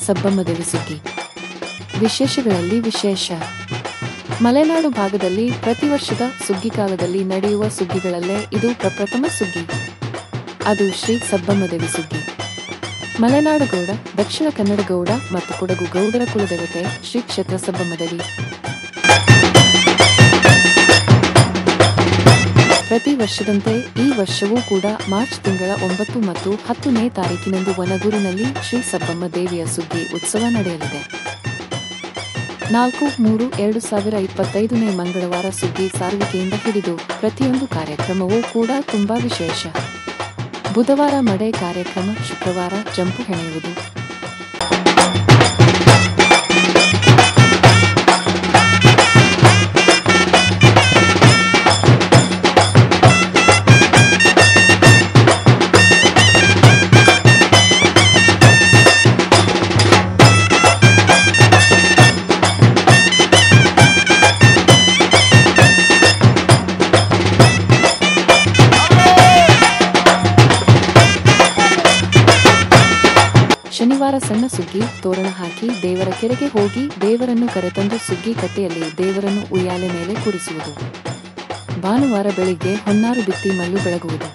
ಸಬ್ಬಮ್ಮದೇವಿ ಸುಗ್ಗಿ. ವಿಶೇಷಗಳಲ್ಲಿ ವಿಶೇಷ. ಮಲೆನಾಡು ಭಾಗದಲ್ಲಿ ಪ್ರತಿ ವರ್ಷದ ಸುಗ್ಗಿಕಾಲದಲ್ಲಿ ನಡೆಯುವ ಸುಗ್ಗಿಗಳಲ್ಲೇ ಇದು ಪ್ರಪ್ರಥಮ ಸುಗ್ಗಿ. ಅದು ಶ್ರೀ ಸಬ್ಬಮ್ಮದೇವಿ ಸುಗ್ಗಿ. ಮಲೆನಾಡು ಗೌಡ, ದಕ್ಷಿಣ ಕನ್ನಡ ಗೌಡ ಮತ್ತು ಕೊಡಗು ಗೌಡರ ಕುಲದೇವತೆ ಶ್ರೀ ಕ್ಷೇತ್ರ ಸಬ್ಬಮ್ಮದೇವಿ. ಪ್ರತಿ ವರ್ಷದಂತೆ ಈ ವರ್ಷವೂ ಕೂಡ ಮಾರ್ಚ್ ತಿಂಗಳ 9 ಮತ್ತು 10ನೇ ತಾರೀಕಿನಂದು ವನಗೂರಿನಲ್ಲಿ ಶ್ರೀ ಸಬ್ಬಮ್ಮ ದೇವಿಯ ಸುಗ್ಗಿ ಉತ್ಸವ ನಡೆಯಲಿದೆ. 4-3-2025ನೇ ಮಂಗಳವಾರ ಸುಗ್ಗಿ ಸಾರುವಿಕೆಯಿಂದ ಹಿಡಿದು ಪ್ರತಿಯೊಂದು ಕಾರ್ಯಕ್ರಮವೂ ಕೂಡ ತುಂಬಾ ವಿಶೇಷ. ಬುಧವಾರ ಮಡೆ ಕಾರ್ಯಕ್ರಮ, ಶುಕ್ರವಾರ ಜಂಪು ಹೆಣೆಯುವುದು, ಶನಿವಾರ ಸಣ್ಣ ಸುಗ್ಗಿ, ತೋರಣ ಹಾಕಿ ದೇವರ ಕೆರೆಗೆ ಹೋಗಿ ದೇವರನ್ನು ಕರೆತಂದು ಸುಗ್ಗಿ ಕಟ್ಟೆಯಲ್ಲಿ ದೇವರನ್ನು ಉಯ್ಯಾಲೆ ಮೇಲೆ ಕೂರಿಸುವುದು. ಭಾನುವಾರ ಬೆಳಿಗ್ಗೆ ಹೊನ್ನಾರು ಬಿತ್ತಿ ಮಲ್ಲು ಬೆಳಗುವುದು.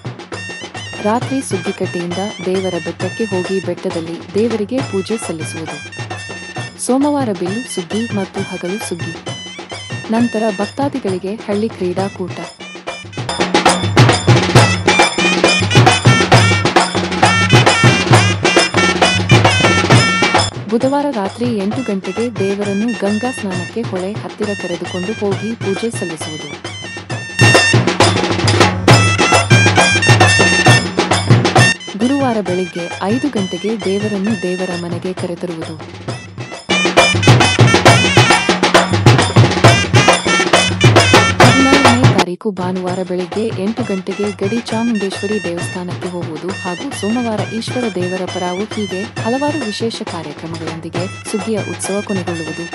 ರಾತ್ರಿ ಸುಗ್ಗಿಕಟ್ಟೆಯಿಂದ ದೇವರ ಬೆಟ್ಟಕ್ಕೆ ಹೋಗಿ ಬೆಟ್ಟದಲ್ಲಿ ದೇವರಿಗೆ ಪೂಜೆ ಸಲ್ಲಿಸುವುದು. ಸೋಮವಾರ ಬಿಲ್ಲು ಸುಗ್ಗಿ ಮತ್ತು ಹಗಲು ಸುಗ್ಗಿ. ನಂತರ ಭಕ್ತಾದಿಗಳಿಗೆ ಹಳ್ಳಿ ಕ್ರೀಡಾಕೂಟ. ಬುಧವಾರ ರಾತ್ರಿ 8 ಗಂಟೆಗೆ ದೇವರನ್ನು ಗಂಗಾ ಸ್ನಾನಕ್ಕೆ ಹೊಳೆ ಹತ್ತಿರ ಕರೆದುಕೊಂಡು ಹೋಗಿ ಪೂಜೆ ಸಲ್ಲಿಸುವುದು. ಗುರುವಾರ ಬೆಳಿಗ್ಗೆ 5 ಗಂಟೆಗೆ ದೇವರನ್ನು ದೇವರ ಮನೆಗೆ ಕರೆತರುವುದು. 14ನೇ ತಾರೀಕು ಭಾನುವಾರ ಬೆಳಿಗ್ಗೆ 8 ಗಂಟೆಗೆ ಗಡಿ ಚಾಮುಂಡೇಶ್ವರಿ ದೇವಸ್ಥಾನಕ್ಕೆ ಹೋಗುವುದು ಹಾಗೂ ಸೋಮವಾರ ಈಶ್ವರ ದೇವರ ಪರಾವು. ಹೀಗೆ ಹಲವಾರು ವಿಶೇಷ ಕಾರ್ಯಕ್ರಮಗಳೊಂದಿಗೆ ಸುಗ್ಗಿಯ ಉತ್ಸವ ಕೊನೆಗೊಳ್ಳುವುದು.